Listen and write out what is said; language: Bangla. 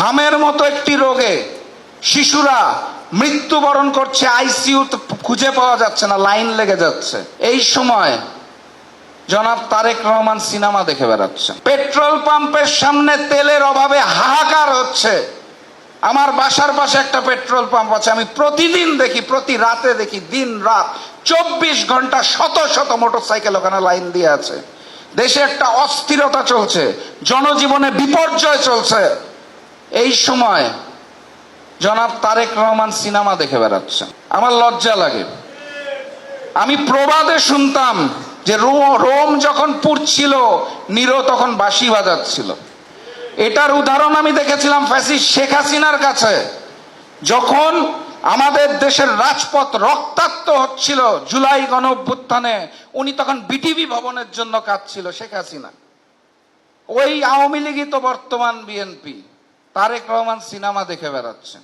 হামের মতো একটি রোগে শিশুরা মৃত্যুবরণ করছে, আইসিইউ খুঁজে পাওয়া যাচ্ছে না, লাইন লেগে যাচ্ছে। এই সময় জনাব তারেক রহমান সিনেমা দেখে বেড়াচ্ছেন। পেট্রোল পাম্পের সামনে তেলের অভাবে হাহাকার হচ্ছে। আমার বাসার পাশে একটা পেট্রোল পাম্প আছে, আমি প্রতিদিন দেখি, প্রতি রাতে দেখি, দিন রাত 24 ঘন্টা শত শত মোটরসাইকেল ওখানে লাইন দিয়ে আছে। দেশে একটা অস্থিরতা চলছে, জনজীবনে বিপর্যয় চলছে। এই সময় জনাব তারেক রহমান সিনেমা দেখে বেড়াচ্ছেন। আমার লজ্জা লাগে। আমি প্রবাদে শুনতাম যে রোম যখন পুড়ছিল, নিরো তখন বাঁশি বাজাচ্ছিল। এটার উদাহরণ আমি দেখেছিলাম ফ্যাসিস্ট শেখ হাসিনার কাছে, যখন আমাদের দেশের রাজপথ রক্তাক্ত হচ্ছিল জুলাই গণ অভ্যুত্থানে, উনি তখন বিটিভি ভবনের জন্য কাঁদছিল শেখ হাসিনা। ওই আওয়ামী লীগই তো বর্তমান বিএনপি। তারেক রহমান সিনেমা দেখে বেড়াচ্ছেন।